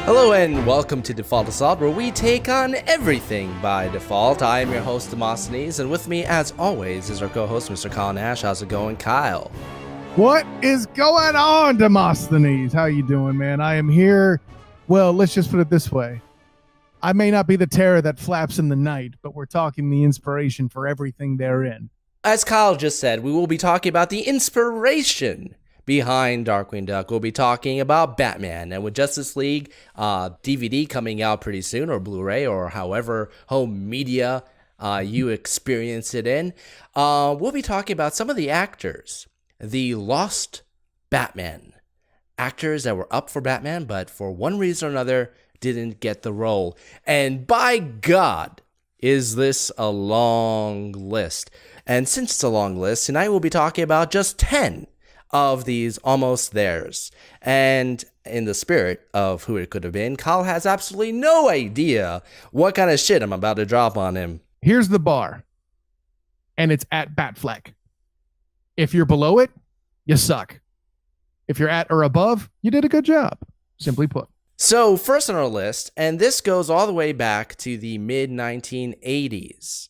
Hello and welcome to Default Assault, where we take on everything by default. I am your host, Demosthenes, and with me, as always, is our co-host, Mr. Kyle Nash. How's it going, Kyle? What is going on, Demosthenes? How you doing, man? I am here. Well, let's just put it this way. I may not be the terror that flaps in the night, but we're talking the inspiration for everything therein. As Kyle just said, we will be talking about the inspiration behind Darkwing Duck. We'll be talking about Batman, and with Justice League DVD coming out pretty soon, or Blu-ray, or however home media you experience it in, we'll be talking about some of the actors, the Lost Batmen, actors that were up for Batman, but for one reason or another didn't get the role. And by God, is this a long list. And since it's a long list, tonight we'll be talking about just 10 of these almost theirs. And in the spirit of who it could have been, Kyle has absolutely no idea what kind of shit I'm about to drop on him. Here's the bar, and it's at Batfleck. If you're below it, you suck. If you're at or above, you did a good job, simply put. So first on our list, and this goes all the way back to the mid-1980s,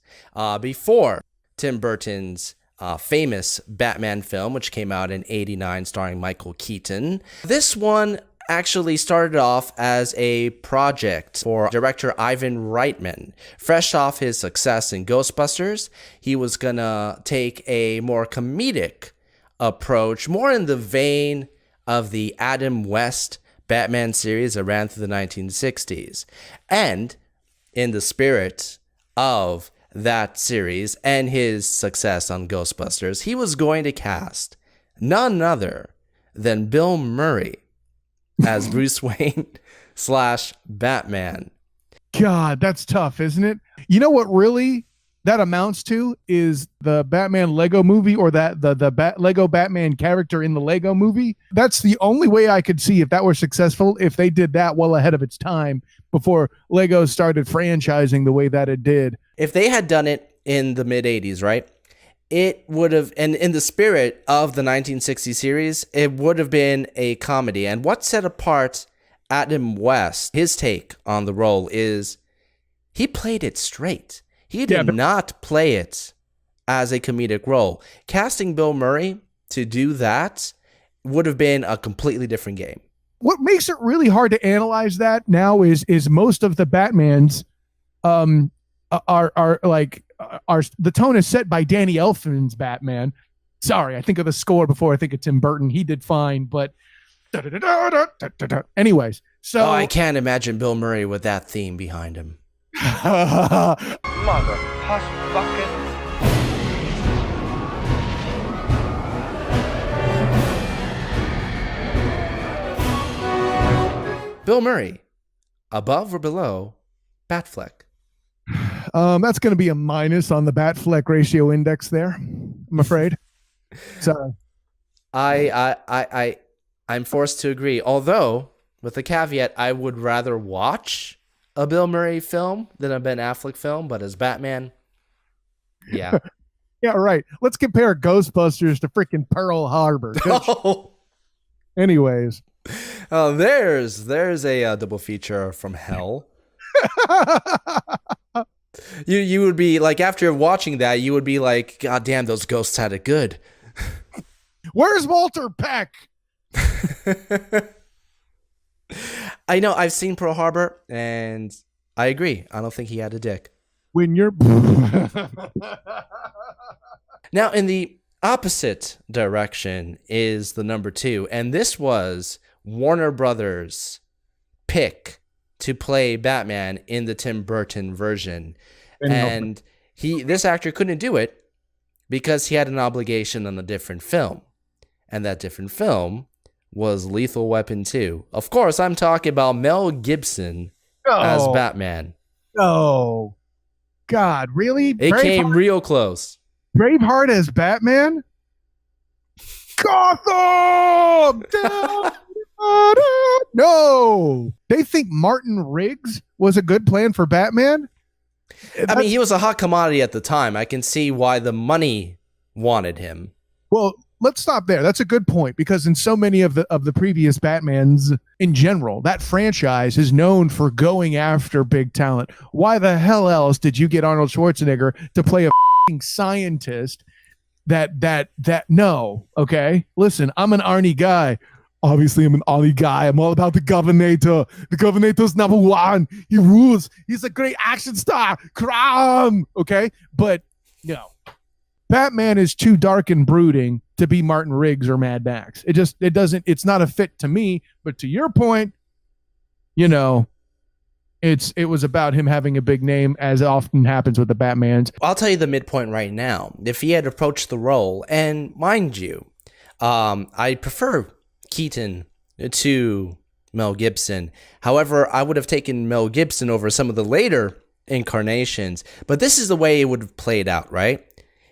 before Tim Burton's famous Batman film, which came out in '89, starring Michael Keaton. This one actually started off as a project for director Ivan Reitman. Fresh off his success in Ghostbusters, he was gonna take a more comedic approach, more in the vein of the Adam West Batman series that ran through the 1960s. And in the spirit of that series and his success on Ghostbusters, he was going to cast none other than Bill Murray as Bruce Wayne / Batman. God, that's tough, isn't it? You know what really that amounts to is the Batman Lego movie, or that the Lego Batman character in the Lego movie. That's the only way I could see if that were successful, if they did that well ahead of its time before Lego started franchising the way that it did. If they had done it in the mid-'80s, right, it would have, and in the spirit of the 1960 series, it would have been a comedy. And what set apart Adam West, his take on the role, is he played it straight. He did not play it as a comedic role. Casting Bill Murray to do that would have been a completely different game. What makes it really hard to analyze that now is most of the Batmans are the tone is set by Danny Elfman's Batman. Sorry, I think of the score before I think of Tim Burton. He did fine, but anyways, so I can't imagine Bill Murray with that theme behind him. Mother hush bucket. Bill Murray, above or below Batfleck? That's going to be a minus on the Batfleck ratio index there, I'm afraid. So I'm forced to agree. Although, with the caveat, I would rather watch a Bill Murray film than a Ben Affleck film, but as Batman, yeah. Yeah, right. Let's compare Ghostbusters to freaking Pearl Harbor. Oh. Anyways. There's a double feature from hell. You would be like, after watching that, you would be like, God damn, those ghosts had it good. Where's Walter Peck? I know, I've seen Pearl Harbor, and I agree. I don't think he had a dick. When you're... Now, in the opposite direction is the number 2, and this was Warner Brothers' pick to play Batman in the Tim Burton version. And This actor couldn't do it because he had an obligation on a different film. And that different film was Lethal Weapon 2. Of course, I'm talking about Mel Gibson as Batman. Oh, God, really? It came real close. Braveheart as Batman? Gotham! No! They think Martin Riggs was a good plan for Batman? I mean, he was a hot commodity at the time. I can see why the money wanted him. Well, let's stop there. That's a good point, because in so many of the previous Batmans in general, that franchise is known for going after big talent. Why the hell else did you get Arnold Schwarzenegger to play a scientist no, okay? Listen, I'm an Arnie guy. Obviously, I'm an Arnie guy. I'm all about the Governor. The Governor's number one. He rules. He's a great action star. Crown. Okay? But no. Batman is too dark and brooding to be Martin Riggs or Mad Max. It's not a fit to me. But to your point, it was about him having a big name, as often happens with the Batmans. I'll tell you the midpoint right now. If he had approached the role, and mind you, I prefer Keaton to Mel Gibson. However, I would have taken Mel Gibson over some of the later incarnations. But this is the way it would have played out, right?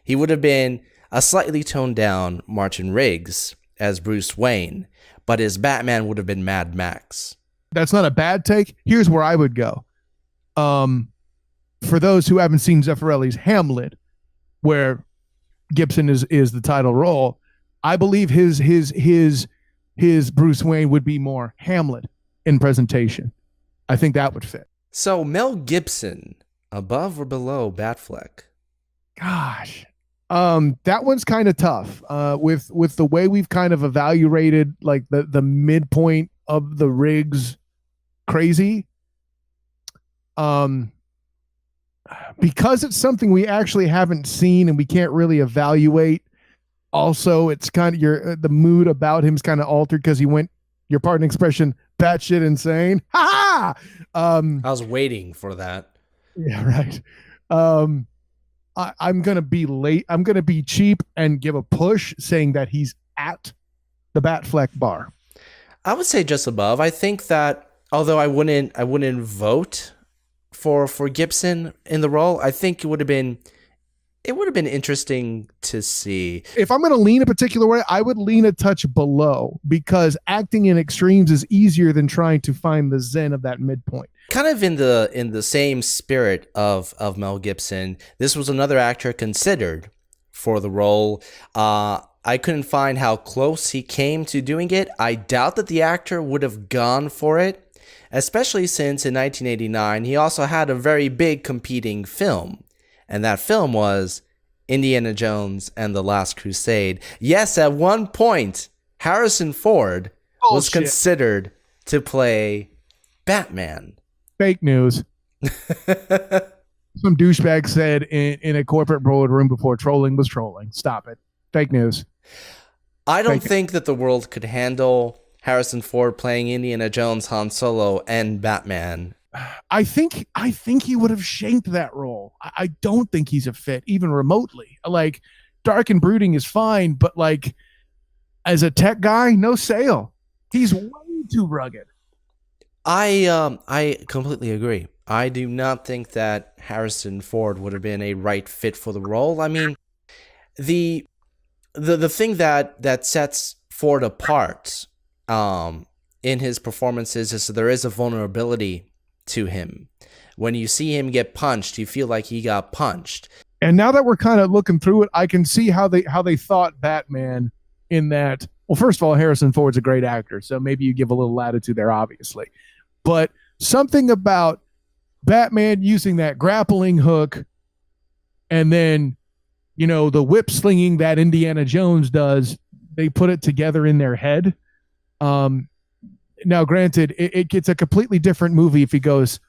He would have been a slightly toned down Martin Riggs as Bruce Wayne, but his Batman would have been Mad Max. That's not a bad take. Here's where I would go. For those who haven't seen Zeffirelli's Hamlet, where Gibson is the title role, I believe his Bruce Wayne would be more Hamlet in presentation. I think that would fit. So Mel Gibson, above or below Batfleck? Gosh. That one's kind of tough. With the way we've kind of evaluated like the midpoint of the Riggs crazy. Because it's something we actually haven't seen and we can't really evaluate. Also, it's kind of the mood about him is kind of altered because he went, your pardon expression, batshit insane. Ha ha! I was waiting for that. Yeah, right. I'm going to be late. I'm going to be cheap and give a push saying that he's at the Batfleck bar. I would say just above. I think that although I wouldn't vote for Gibson in the role, I think it would have been interesting to see. If I'm going to lean a particular way, I would lean a touch below, because acting in extremes is easier than trying to find the zen of that midpoint. Kind of in the same spirit of Mel Gibson, this was another actor considered for the role. I couldn't find how close he came to doing it. I doubt that the actor would have gone for it, especially since in 1989 he also had a very big competing film. And that film was Indiana Jones and the Last Crusade. Yes, at one point, Harrison Ford was considered to play Batman. Fake news. Some douchebag said in a corporate boardroom before trolling was trolling. Stop it. Fake news. I don't think that the world could handle Harrison Ford playing Indiana Jones, Han Solo, and Batman. I think he would have shanked that role. I don't think he's a fit, even remotely. Like, dark and brooding is fine, but like as a tech guy, no sale. He's way too rugged. I completely agree. I do not think that Harrison Ford would have been a right fit for the role. I mean, the thing that sets Ford apart in his performances is that there is a vulnerability to him. When you see him get punched, you feel like he got punched. And now that we're kind of looking through it, I can see how they thought Batman in that. Well, first of all, Harrison Ford's a great actor, so maybe you give a little latitude there, obviously. But something about Batman using that grappling hook and then, the whip slinging that Indiana Jones does, they put it together in their head. Now, granted, it gets a completely different movie if he goes,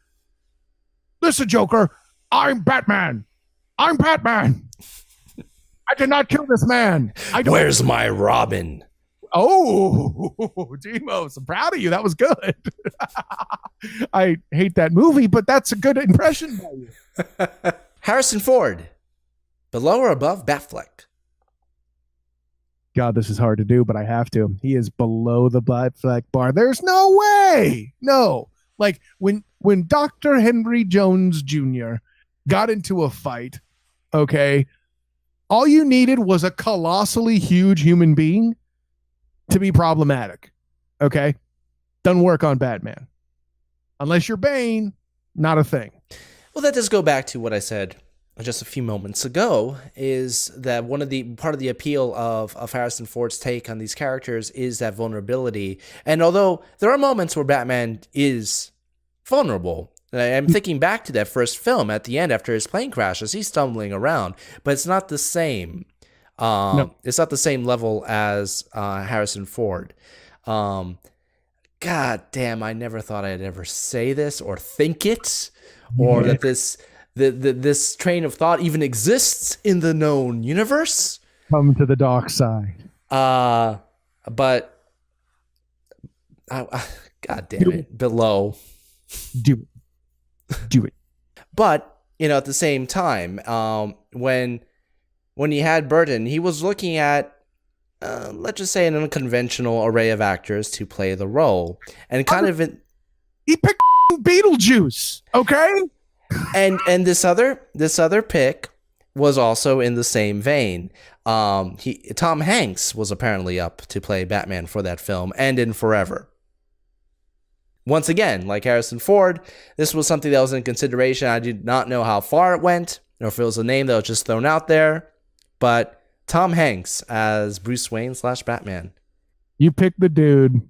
"Listen, Joker, I'm Batman. I'm Batman. I did not kill this man. Where's my Robin?" Oh, Demos, I'm proud of you. That was good. I hate that movie, but that's a good impression by you. Harrison Ford, below or above Batfleck? God, this is hard to do, but I have to. He is below the Batfleck bar. There's no way. No. Like when Dr. Henry Jones Jr. got into a fight, okay, all you needed was a colossally huge human being to be problematic. Okay? Doesn't work on Batman. Unless you're Bane, not a thing. Well, that does go back to what I said just a few moments ago, is that part of the appeal of Harrison Ford's take on these characters is that vulnerability. And although there are moments where Batman is vulnerable, I'm thinking back to that first film at the end after his plane crashes, he's stumbling around, but it's not the same. No. It's not the same level as Harrison Ford. God damn, I never thought I'd ever say this or think it, or that this train of thought even exists in the known universe. Come to the dark side. But God damn it, below. Do it. But at the same time, when he had Burton, he was looking at let's just say an unconventional array of actors to play the role, and he picked Beetlejuice, okay? And this other pick was also in the same vein. Tom Hanks was apparently up to play Batman for that film and in Forever. Once again, like Harrison Ford, this was something that was in consideration. I did not know how far it went, or if it was a name that was just thrown out there. But Tom Hanks as Bruce Wayne / Batman. You picked the dude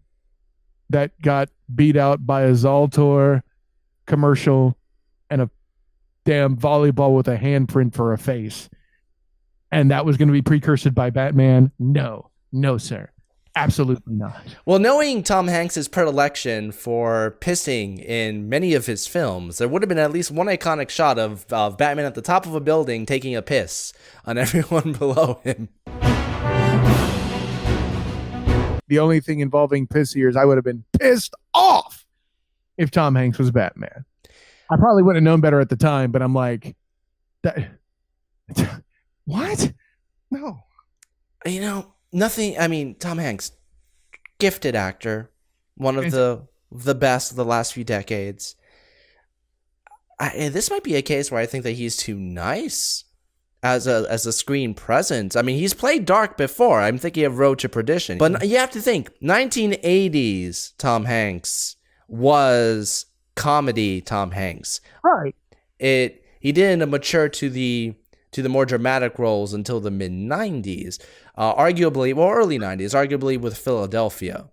that got beat out by a Zoltor commercial and a damn volleyball with a handprint for a face. And that was going to be precursored by Batman? No, sir. Absolutely not. Well, knowing Tom Hanks' predilection for pissing in many of his films, there would have been at least one iconic shot of Batman at the top of a building taking a piss on everyone below him. The only thing involving piss here is I would have been pissed off if Tom Hanks was Batman. I probably wouldn't have known better at the time, but I'm like, what? No. Nothing. I mean, Tom Hanks, gifted actor, one of the best of the last few decades. This might be a case where I think that he's too nice as a screen presence. I mean, he's played dark before. I'm thinking of Road to Perdition, but you have to think 1980s Tom Hanks was comedy Tom Hanks. Right. He didn't mature to the more dramatic roles until the mid-90s. Arguably, early 90s, arguably with Philadelphia.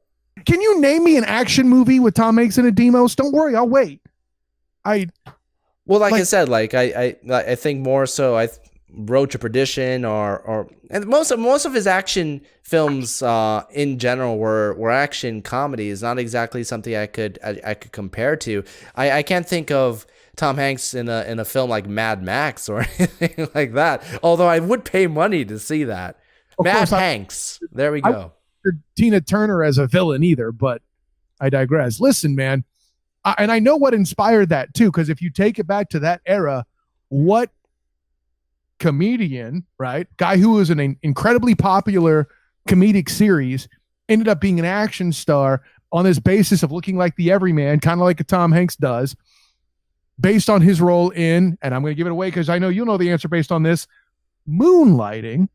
Can you name me an action movie with Tom Hanks in a Demos? Don't worry, I'll wait. I said, I think more so Road to Perdition and most of his action films in general were action comedies, not exactly something I could compare to. I can't think of Tom Hanks in a film like Mad Max or anything like that. Although I would pay money to see that. Mad Hanks. There we go. Tina Turner as a villain either, but I digress. Listen, man, and I know what inspired that too, because if you take it back to that era, what comedian, right, guy who was an incredibly popular comedic series, ended up being an action star on this basis of looking like the everyman, kind of like a Tom Hanks does, based on his role in, and I'm going to give it away because I know you know the answer based on this, Moonlighting,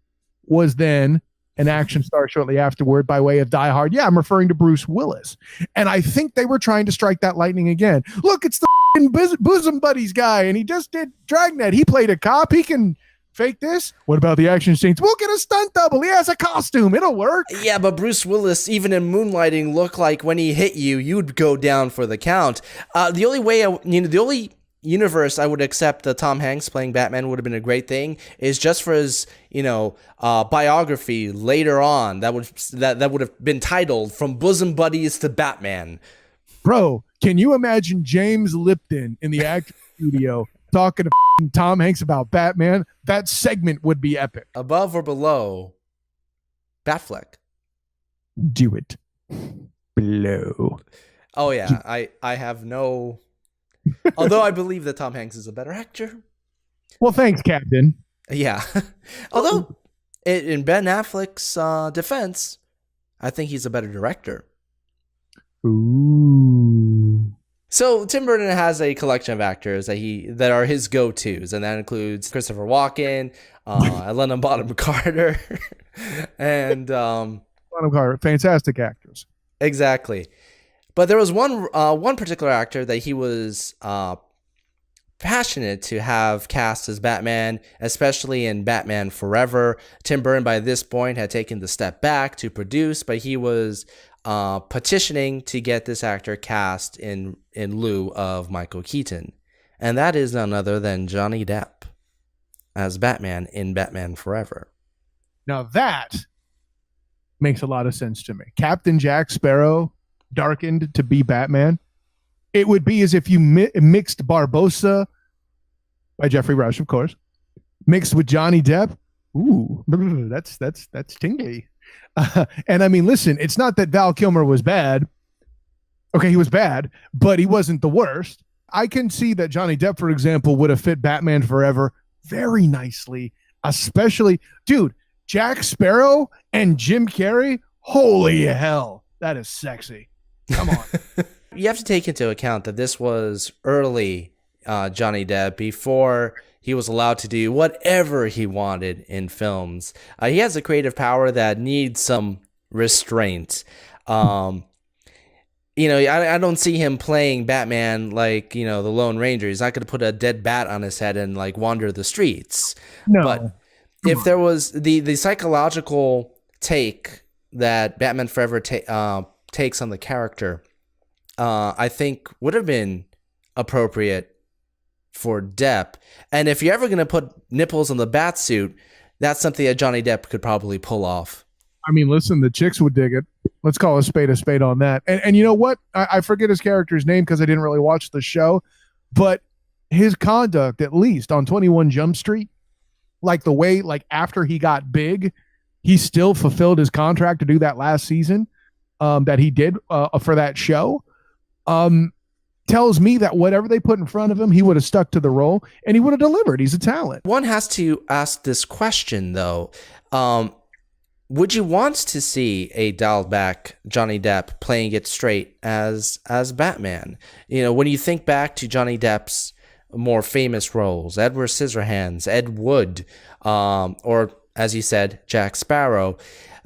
was then an action star shortly afterward by way of Die Hard. Yeah, I'm referring to Bruce Willis. And I think they were trying to strike that lightning again. Look, it's the bosom buddies guy, and he just did Dragnet. He played a cop. He can fake this. What about the action scenes? We'll get a stunt double. He has a costume. It'll work. Yeah, but Bruce Willis, even in Moonlighting, looked like when he hit you, you'd go down for the count. The only universe I would accept that Tom Hanks playing Batman would have been a great thing is just for his, biography later on that would have been titled From Bosom Buddies to Batman. Bro, can you imagine James Lipton in the acting studio talking to Tom Hanks about Batman? That segment would be epic. Above or below Batfleck? Do it. Blow. Oh yeah, I have no. Although I believe that Tom Hanks is a better actor. Well, thanks, Captain. Yeah. Although in Ben Affleck's defense, I think he's a better director. Ooh. So Tim Burton has a collection of actors that are his go-tos, and that includes Christopher Walken, Helena Bonham Carter, and Bonham Carter, fantastic actors. Exactly. But there was one particular actor that he was passionate to have cast as Batman, especially in Batman Forever. Tim Burton, by this point, had taken the step back to produce, but he was petitioning to get this actor cast in lieu of Michael Keaton. And that is none other than Johnny Depp as Batman in Batman Forever. Now that makes a lot of sense to me. Captain Jack Sparrow darkened to be Batman. It would be as if you mixed Barbossa, by Jeffrey Rush, of course, mixed with Johnny Depp. Ooh, that's tingly. And I mean, listen, it's not that Val Kilmer was bad. Okay, he was bad, but he wasn't the worst. I can see that Johnny Depp, for example, would have fit Batman Forever very nicely, especially, dude, Jack Sparrow and Jim Carrey. Holy hell, that is sexy. Come on. You have to take into account that this was early Johnny Depp, before he was allowed to do whatever he wanted in films. He has a creative power that needs some restraint. I don't see him playing Batman like, the Lone Ranger. He's not going to put a dead bat on his head and like wander the streets. No. But if there was the psychological take that Batman Forever takes on the character, I think would have been appropriate for Depp. And if you're ever going to put nipples on the bat suit, that's something that Johnny Depp could probably pull off. I mean, listen, the chicks would dig it. Let's call a spade on that. And you know what? I forget his character's name because I didn't really watch the show, but his conduct, at least on 21 Jump Street, like the way, like after he got big, he still fulfilled his contract to do that last season that he did for that show. Tells me that whatever they put in front of him, he would have stuck to the role and he would have delivered. He's a talent. One has to ask this question, though. Would you want to see a dialed back Johnny Depp playing it straight as Batman? When you think back to Johnny Depp's more famous roles, Edward Scissorhands, Ed Wood, or as you said, Jack Sparrow,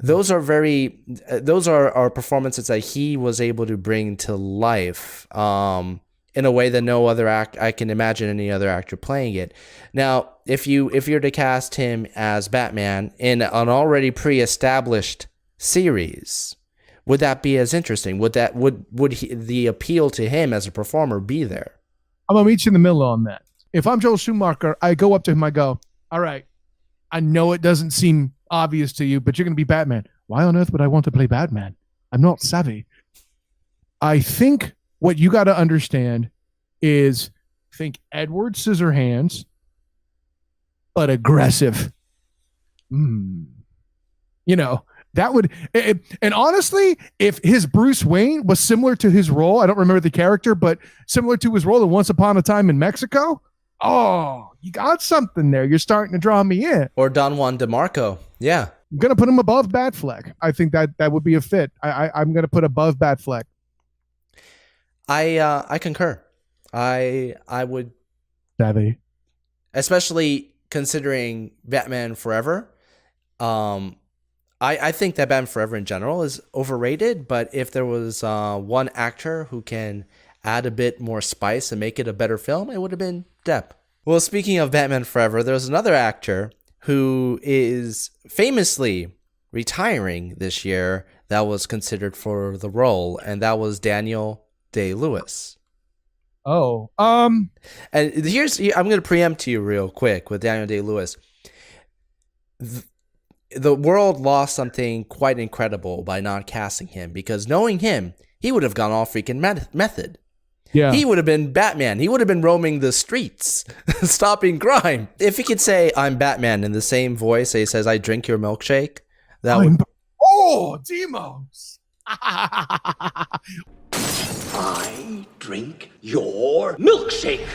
those are performances that he was able to bring to life in a way that no other I can imagine any other actor playing it. Now, if you're to cast him as Batman in an already pre-established series, would that be as interesting? Would the appeal to him as a performer be there? I'm gonna meet you in the middle on that. If I'm Joel Schumacher, I go up to him, I go, all right, I know it doesn't seem obvious to you, but you're going to be Batman. Why on earth would I want to play Batman? I'm not savvy. I think what you got to understand is think Edward Scissorhands, but aggressive. That would, and honestly, if his Bruce Wayne was similar to his role, I don't remember the character, but similar to his role in Once Upon a Time in Mexico, oh, you got something there. You're starting to draw me in. Or Don Juan DeMarco. Yeah. I'm going to put him above Batfleck. I think that would be a fit. I'm going to put above Batfleck. I concur. I would. Savvy. Especially considering Batman Forever. I think that Batman Forever in general is overrated, but if there was one actor who can add a bit more spice and make it a better film, it would have been Depp. Well, speaking of Batman Forever, there's another actor who is famously retiring this year that was considered for the role, and that was Daniel Day-Lewis. Oh. And I'm going to preempt you real quick with Daniel Day-Lewis. The world lost something quite incredible by not casting him, because knowing him, he would have gone all freaking method. Yeah. He would have been Batman. He would have been roaming the streets, stopping crime. If he could say, I'm Batman in the same voice that he says, I drink your milkshake. Oh, Demos. I drink your milkshake.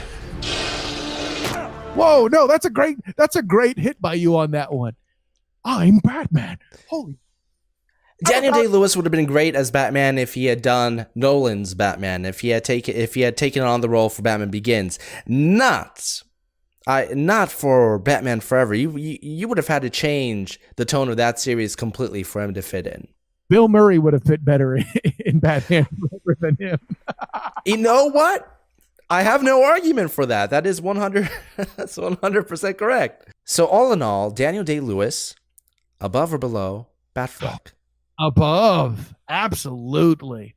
Whoa, no, that's a great hit by you on that one. I'm Batman. Holy. Daniel Day-Lewis would have been great as Batman if he had done Nolan's Batman, if he had taken on the role for Batman Begins. Not for Batman Forever. You would have had to change the tone of that series completely for him to fit in. Bill Murray would have fit better in Batman Forever than him. You know what? I have no argument for that. That is 100. That's 100% correct. So all in all, Daniel Day-Lewis, above or below Batfleck? Above, absolutely.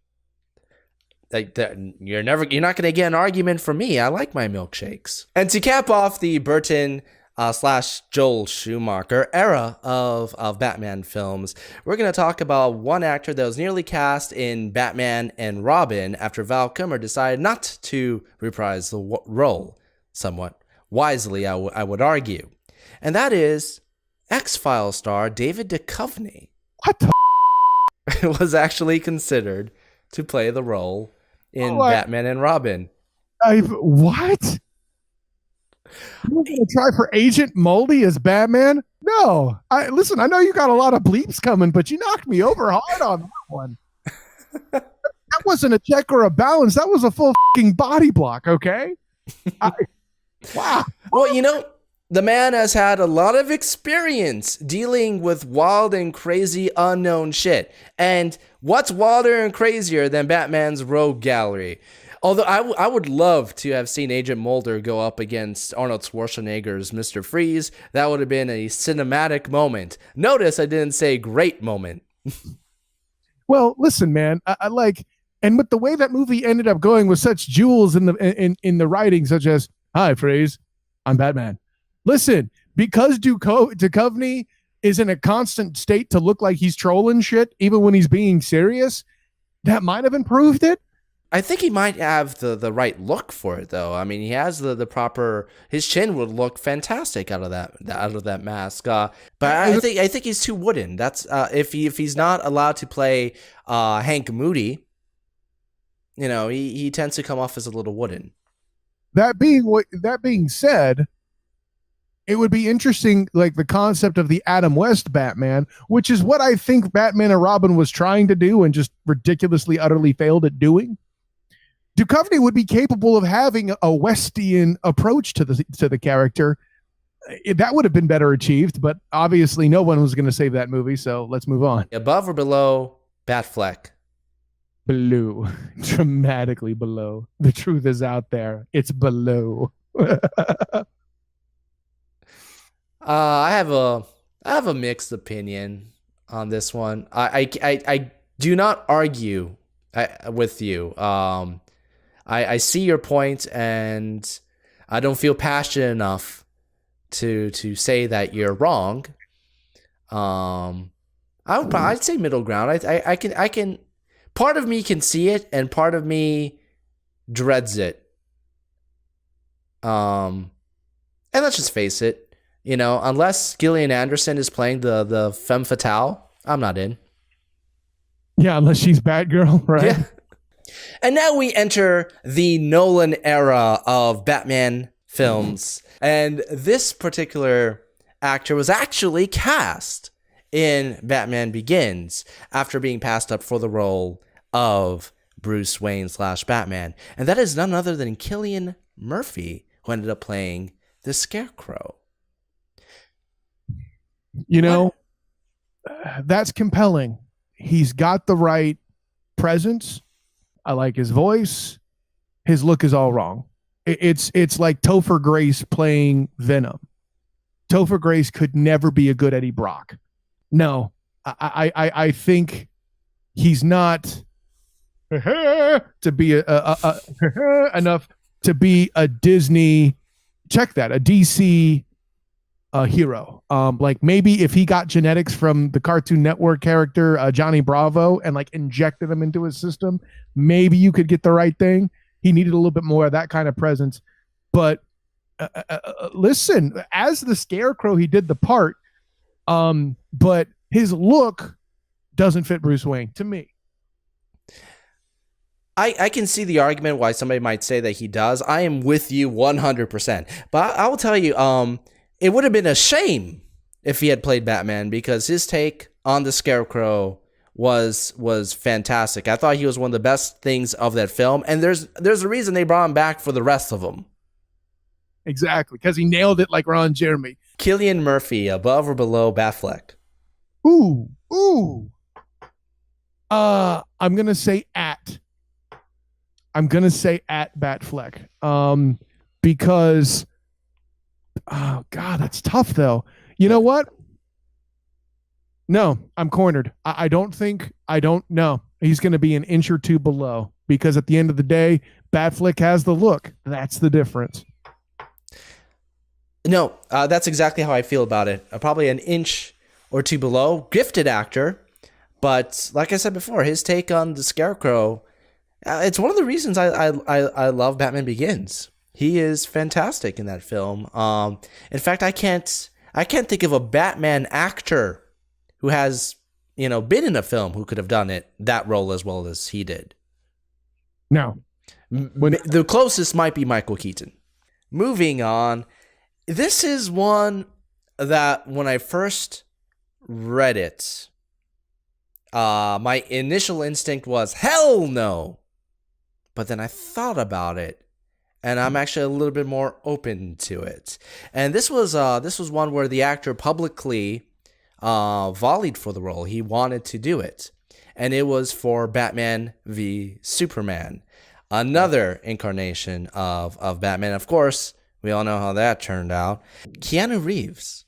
You're not going to get an argument from me. I like my milkshakes. And to cap off the Burton / Joel Schumacher era of Batman films, we're going to talk about one actor that was nearly cast in Batman and Robin after Val Kilmer decided not to reprise the role, somewhat wisely, I would argue. And that is X-Files star David Duchovny. What the was actually considered to play the role in Batman and Robin. What? You're going to try for Agent Moldy as Batman? No. Listen, I know you got a lot of bleeps coming, but you knocked me over hard on that one. That wasn't a check or a balance. That was a full fucking body block, okay? Wow. Well, the man has had a lot of experience dealing with wild and crazy unknown shit. And what's wilder and crazier than Batman's rogue gallery? Although I would love to have seen Agent Mulder go up against Arnold Schwarzenegger's Mr. Freeze. That would have been a cinematic moment. Notice I didn't say great moment. Well, listen, man, I like, and with the way that movie ended up going with such jewels in the writing, such as, "Hi, Freeze, I'm Batman." Listen, because Duchovny is in a constant state to look like he's trolling shit, even when he's being serious, that might have improved it. I think he might have the right look for it, though. I mean, he has the proper. His chin would look fantastic out of that mask. But I think he's too wooden. That's if he's not allowed to play Hank Moody, he tends to come off as a little wooden. That being said, it would be interesting, like the concept of the Adam West Batman, which is what I think Batman and Robin was trying to do and just ridiculously, utterly failed at doing. Duchovny would be capable of having a Westian approach to the character. That would have been better achieved, but obviously no one was going to save that movie, so let's move on. Above or below Batfleck? Below. Dramatically below. The truth is out there. It's below. I have a mixed opinion on this one. I do not argue with you. I see your point, and I don't feel passionate enough to say that you're wrong. I'd say middle ground. I can. Part of me can see it, and part of me dreads it. And let's just face it. Unless Gillian Anderson is playing the femme fatale, I'm not in. Yeah, unless she's Batgirl, right? Yeah. And now we enter the Nolan era of Batman films. And this particular actor was actually cast in Batman Begins after being passed up for the role of Bruce Wayne / Batman. And that is none other than Killian Murphy, who ended up playing the Scarecrow. That's compelling. He's got the right presence. I like his voice. His look is all wrong. It's like Topher Grace playing Venom. Topher Grace could never be a good Eddie Brock. No, I think he's not to be enough to be a Disney. Check that, a DC hero. Like maybe if he got genetics from the Cartoon Network character Johnny Bravo and like injected them into his system, maybe you could get the right thing. He needed a little bit more of that kind of presence. But listen, as the Scarecrow, he did the part. But his look doesn't fit Bruce Wayne to me. I can see the argument why somebody might say that he does. I am with you 100%. But I will tell you, it would have been a shame if he had played Batman, because his take on the Scarecrow was fantastic. I thought he was one of the best things of that film, and there's a reason they brought him back for the rest of them. Exactly, because he nailed it like Ron Jeremy. Killian Murphy, above or below Affleck? Ooh. I'm gonna say at. I'm going to say at Batfleck, because, oh God, that's tough though. You know what? No, I'm cornered. I don't know. He's going to be an inch or two below, because at the end of the day, Batfleck has the look. That's the difference. No, that's exactly how I feel about it. Probably an inch or two below. Gifted actor, but like I said before, his take on the Scarecrow, it's one of the reasons I love Batman Begins. He is fantastic in that film. In fact, I can't think of a Batman actor who has, been in a film who could have done that role as well as he did. No. The closest might be Michael Keaton. Moving on, this is one that when I first read it, my initial instinct was hell no. But then I thought about it, and I'm actually a little bit more open to it. And this was one where the actor publicly volleyed for the role. He wanted to do it, and it was for Batman v Superman, another incarnation of Batman. Of course, we all know how that turned out. Keanu Reeves.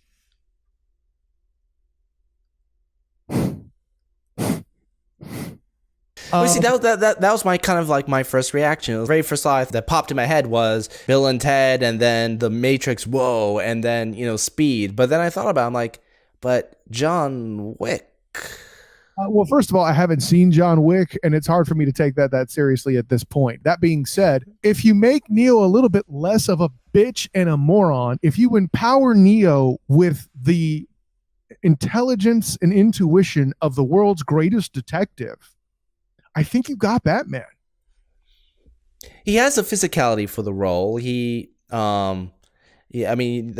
See, that was my kind of like my first reaction. The very first thought that popped in my head was Bill and Ted, and then The Matrix, whoa, and then, Speed. But then I thought about it, I'm like, but John Wick. Well, first of all, I haven't seen John Wick, and it's hard for me to take that seriously at this point. That being said, if you make Neo a little bit less of a bitch and a moron, if you empower Neo with the intelligence and intuition of the world's greatest detective, I think you got Batman. He has a physicality for the role. An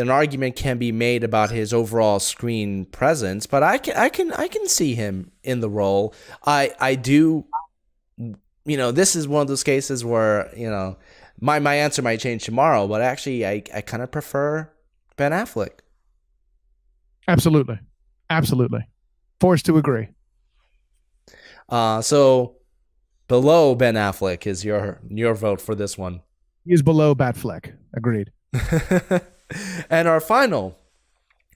argument can be made about his overall screen presence, but I can see him in the role. I do. This is one of those cases where my answer might change tomorrow, but actually I kind of prefer Ben Affleck. Absolutely, forced to agree. So below Ben Affleck is your vote for this one. He is below Batfleck. Agreed. And our final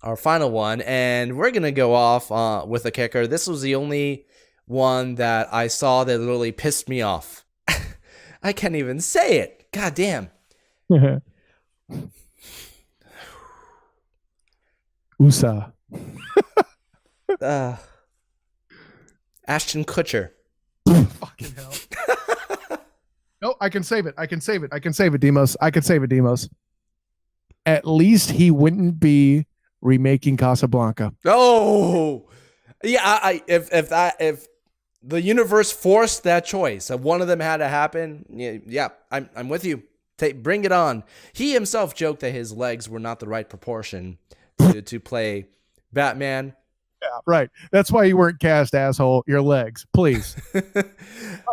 one, and we're gonna go off with a kicker. This was the only one that I saw that literally pissed me off. I can't even say it. God damn. USA. Ashton Kutcher. Fucking hell. No, I can save it, Demos. At least he wouldn't be remaking Casablanca. Oh, yeah. If the universe forced that choice, if one of them had to happen, yeah, I'm with you. Bring it on. He himself joked that his legs were not the right proportion to play Batman. Yeah, right. That's why you weren't cast, asshole. Your legs, please.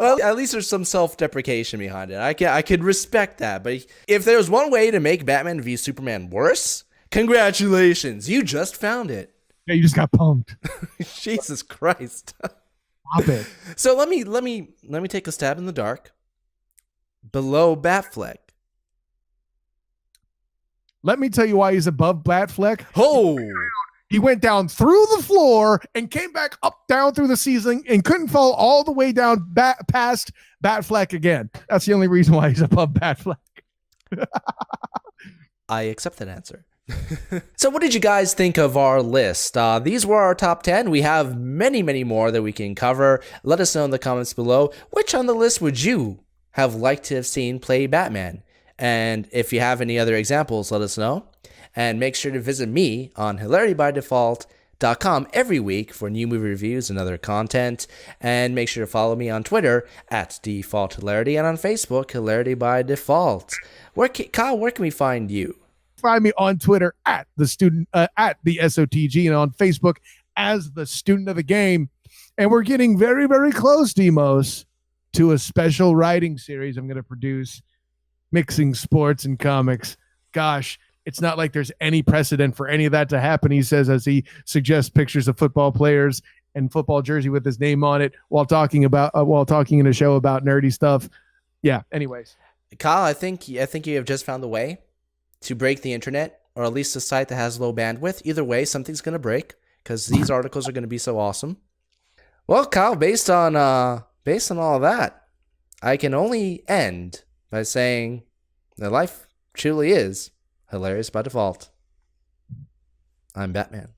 Well, at least there's some self-deprecation behind it. I could respect that. But if there's one way to make Batman v Superman worse, congratulations, you just found it. Yeah, you just got punked. Jesus Christ. Stop it. So let me take a stab in the dark. Below Batfleck. Let me tell you why he's above Batfleck. Oh. He went down through the floor and came back up, down through the ceiling and couldn't fall all the way down past Batfleck again. That's the only reason why he's above Batfleck. I accept that answer. So what did you guys think of our list? These were our top 10. We have many, many more that we can cover. Let us know in the comments below. Which on the list would you have liked to have seen play Batman? And if you have any other examples, let us know. And make sure to visit me on hilaritybydefault.com DayLewis.com every week for new movie reviews and other content. And make sure to follow me on Twitter at Default Hilarity and on Facebook, Hilarity by Default. Kyle, where can we find you? Find me on Twitter at the SOTG and on Facebook as the Student of the Game. And we're getting very, very close, Demos, to a special writing series I'm going to produce, mixing sports and comics. Gosh, it's not like there's any precedent for any of that to happen, he says, as he suggests pictures of football players and football jersey with his name on it while talking in a show about nerdy stuff. Yeah, anyways. Kyle, I think you have just found the way to break the internet, or at least a site that has low bandwidth. Either way, something's going to break because these articles are going to be so awesome. Well, Kyle, based on all of that, I can only end by saying that life truly is hilarious by default. I'm Batman.